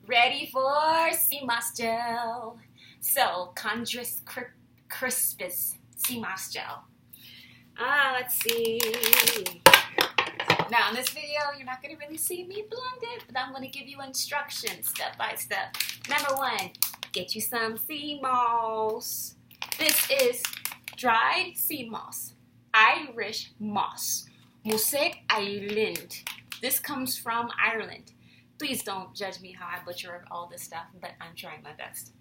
Ready for Seamoss gel. So, Chondrus Crispus Seamoss gel. Let's see. Now, in this video, you're not going to really see me blend it, but I'm going to give you instructions step by step. Number one, get you some Seamoss. This is dried Seamoss, irishmoss, mucilaginous. This comes from Ireland. Please don't judge me how I butcher all this stuff, but I'm trying my best.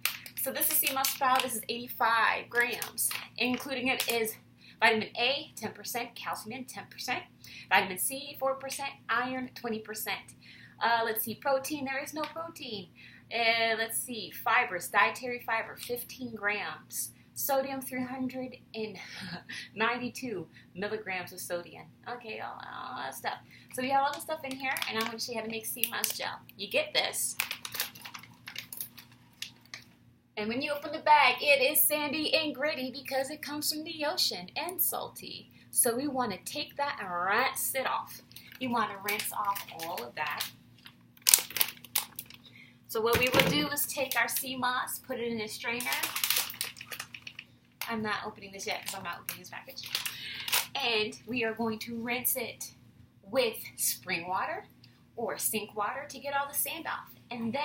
So this is Seamoss powder. This is 85 grams. Including it is vitamin A, 10%, calcium, 10%, vitamin C, 4%, iron, 20%. Let's see, protein, there is no protein. Let's see, fibers, dietary fiber, 15 grams. Sodium, 392 milligrams of sodium. Okay, all that stuff. So we have all this stuff in here, and I'm going to show you how to make Seamoss gel. You get this. And when you open the bag, it is sandy and gritty because it comes from the ocean and salty. So we want to take that and rinse it off. You want to rinse off all of that. So what we will do is take our Seamoss, put it in a strainer. I'm not opening this yet because I'm not opening this package. And we are going to rinse it with spring water or sink water to get all the sand off. And then,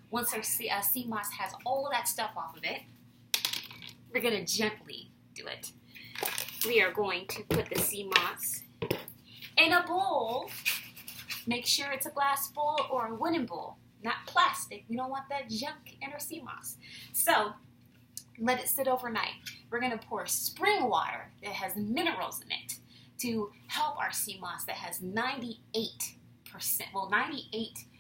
once our Seamoss has all of that stuff off of it, we're going to gently do it. We are going to put the Seamoss in a bowl. Make sure it's a glass bowl or a wooden bowl, not plastic. We don't want that junk in our Seamoss. So, let it sit overnight. We're going to pour spring water that has minerals in it to help our Seamoss that has 98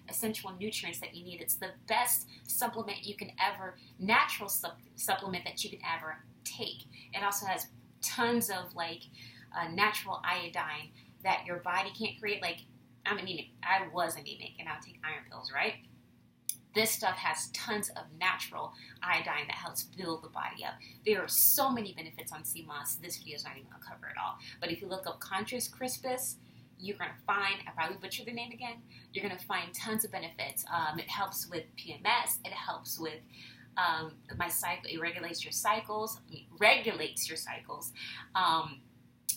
essential nutrients that you need. It's the best supplement you can ever, natural supplement that you can ever take. It also has tons of natural iodine that your body can't create. Like, I'm anemic. I was anemic and I'll take iron pills, right? This stuff has tons of natural iodine that helps build the body up. There are so many benefits on Seamoss. This video is not even going to cover it all. But if you look up Chondrus Crispus, you're going to find, I probably butchered the name again, you're going to find tons of benefits. It helps with PMS. It helps with my cycle. It regulates your cycles. It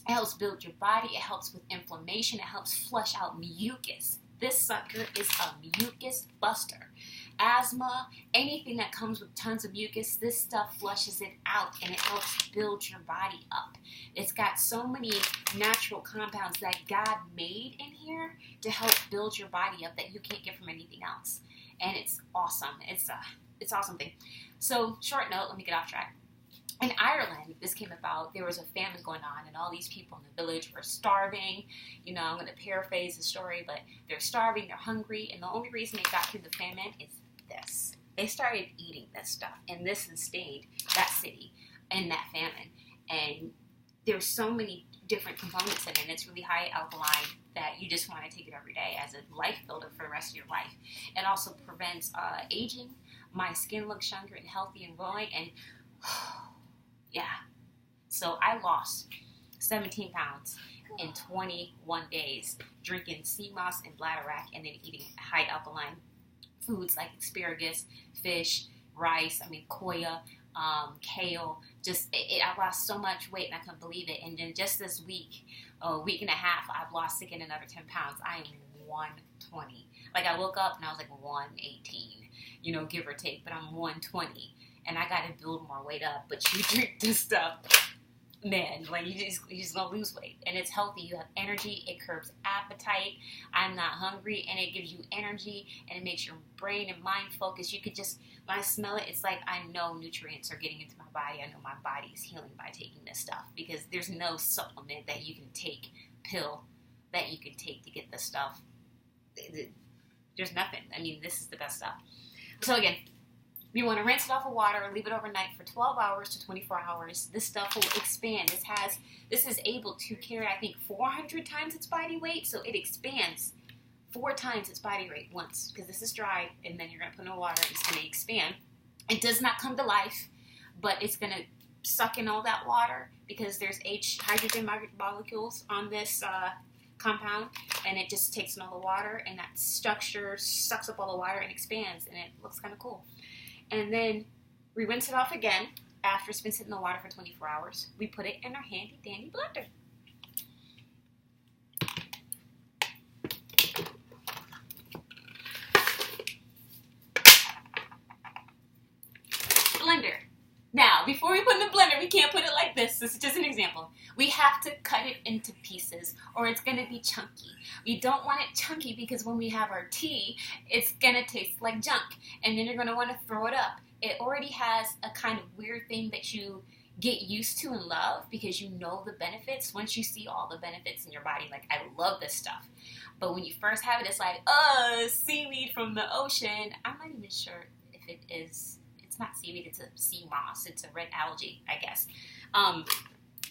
helps build your body. It helps with inflammation. It helps flush out mucus. This sucker is a mucus buster. Asthma, anything that comes with tons of mucus, this stuff flushes it out and it helps build your body up. It's got so many natural compounds that God made in here to help build your body up that you can't get from anything else. And it's awesome. It's awesome thing. So, short note, let me get off track. In Ireland, this came about, there was a famine going on, and all these people in the village were starving. You know, I'm going to paraphrase the story, but they're starving, they're hungry, and the only reason they got through the famine is this. They started eating this stuff, and this sustained that city in that famine. And there's so many different components in it, and it's really high alkaline that you just want to take it every day as a life builder for the rest of your life. It also prevents aging. My skin looks younger and healthy and glowing, and yeah. So I lost 17 pounds in 21 days drinking Seamoss and bladderwrack and then eating high alkaline foods like asparagus, fish, rice, koya, kale. I lost so much weight and I couldn't believe it. And then just this week, a week and a half, I've lost again another 10 pounds. I am 120. I woke up and I was 118, give or take, but I'm 120. And I got to build more weight up. But you drink this stuff, man, you're just going to lose weight. And it's healthy. You have energy. It curbs appetite. I'm not hungry. And it gives you energy. And it makes your brain and mind focus. You could just, when I smell it, it's like I know nutrients are getting into my body. I know my body is healing by taking this stuff. Because there's no supplement that you can take, pill, that you can take to get this stuff. There's nothing. This is the best stuff. So again, you want to rinse it off of water and leave it overnight for 12 hours to 24 hours. This stuff will expand. This is able to carry, I think, 400 times its body weight. So it expands 4 times its body weight once. Because this is dry, and then you're going to put it in water, and it's going to expand. It does not come to life, but it's going to suck in all that water because there's hydrogen molecules on this compound, and it just takes in all the water, and that structure sucks up all the water and expands, and it looks kind of cool. And then we rinse it off again after it's been sitting in the water for 24 hours. We put it in our handy dandy blender. Blender. Now, before we put it in the blender, we can't put it like this. This is just an example. We have to cut it into pieces or it's going to be chunky. We don't want it chunky because when we have our tea, it's going to taste like junk. And then you're going to want to throw it up. It already has a kind of weird thing that you get used to and love because you know the benefits. Once you see all the benefits in your body, like, I love this stuff. But when you first have it, it's like, seaweed from the ocean. I'm not even sure if it is. It's not seaweed, it's a Seamoss. It's a red algae, I guess.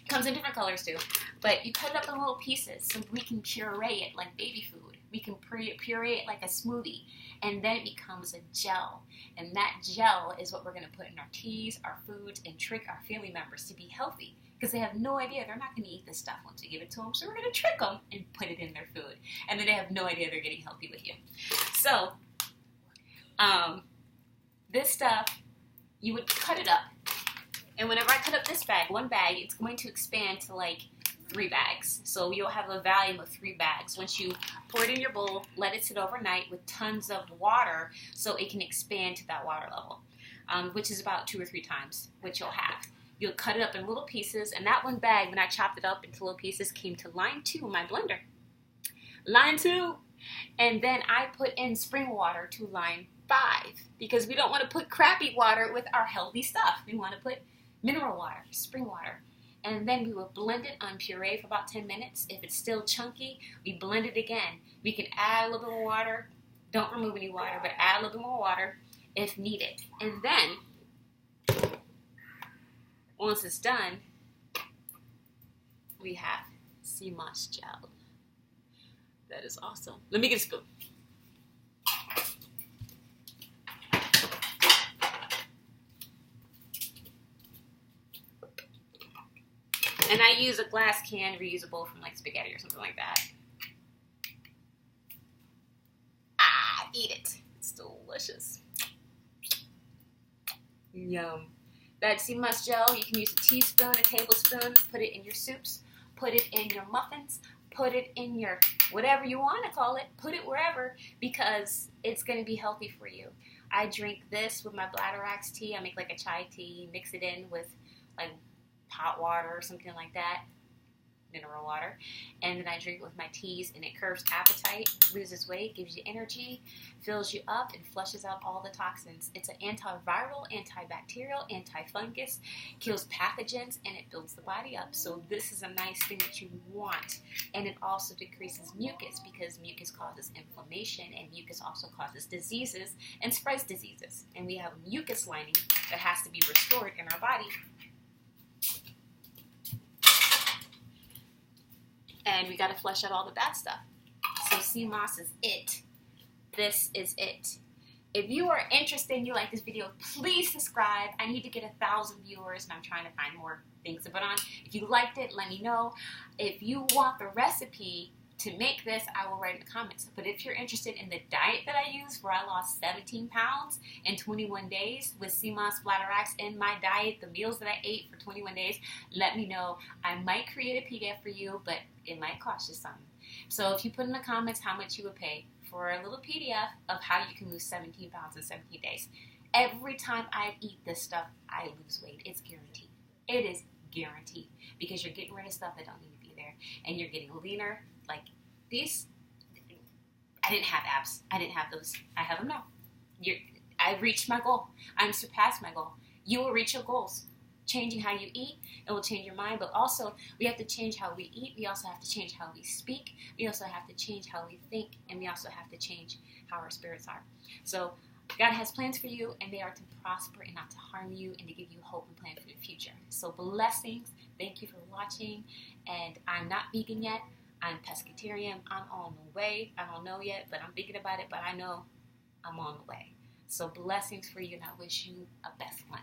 Comes in different colors too. But you cut it up in little pieces so we can puree it like baby food. We can puree it like a smoothie. And then it becomes a gel. And that gel is what we're going to put in our teas, our foods, and trick our family members to be healthy. Because they have no idea. They're not going to eat this stuff once we give it to them. So we're going to trick them and put it in their food. And then they have no idea they're getting healthy with you. So, this stuff, you would cut it up. And whenever I cut up this bag, one bag, it's going to expand to like 3 bags. So you'll have a volume of 3 bags. Once you pour it in your bowl, let it sit overnight with tons of water so it can expand to that water level, which is about 2 or 3 times what you'll have. You'll cut it up in little pieces, and that one bag, when I chopped it up into little pieces, came to line 2 in my blender. Line 2. And then I put in spring water to line 5 because we don't want to put crappy water with our healthy stuff. We want to put mineral water, spring water. And then we will blend it on puree for about 10 minutes. If it's still chunky, we blend it again. We can add a little bit more water. Don't remove any water, but add a little bit more water if needed. And then, once it's done, we have Seamoss gel. That is awesome. Let me get a spoon. And I use a glass can, reusable from like spaghetti or something like that. Eat it. It's delicious. Yum. That Seamoss gel, you can use a teaspoon, a tablespoon, put it in your soups, put it in your muffins, put it in your whatever you want to call it, put it wherever because it's going to be healthy for you. I drink this with my bladderwrack tea. I make like a chai tea, mix it in with like hot water or something like that, mineral water, and then I drink it with my teas, and it curbs appetite, loses weight, gives you energy, fills you up, and flushes out all the toxins. It's an antiviral, antibacterial, antifungus, kills pathogens, and it builds the body up. So this is a nice thing that you want. And it also decreases mucus because mucus causes inflammation, and mucus also causes diseases and spreads diseases. And we have a mucus lining that has to be restored in our body. And we got to flush out all the bad stuff. So Seamoss is it. This is it. If you are interested and you like this video, please subscribe. I need to get 1,000 viewers, and I'm trying to find more things to put on. If you liked it, let me know. If you want the recipe to make this, I will write in the comments. But if you're interested in the diet that I use, where I lost 17 pounds in 21 days with Seamoss bladderwracks in my diet, the meals that I ate for 21 days, let me know. I might create a PDF for you, but it might cost you something. So if you put in the comments how much you would pay for a little PDF of how you can lose 17 pounds in 17 days. Every time I eat this stuff, I lose weight. It's guaranteed. It is guaranteed because you're getting rid of stuff that don't need to be there, and you're getting leaner. Like these, I didn't have abs. I didn't have those. I have them now. I reached my goal. I'm surpassed my goal. You will reach your goals. Changing how you eat, it will change your mind, but also we have to change how we eat. We also have to change how we speak. We also have to change how we think, and we also have to change how our spirits are. So God has plans for you, and they are to prosper and not to harm you, and to give you hope and plan for the future. So blessings. Thank you for watching, and I'm not vegan yet. I'm pescatarian. I'm on the way. I don't know yet, but I'm thinking about it, but I know I'm on the way. So blessings for you, and I wish you a best one.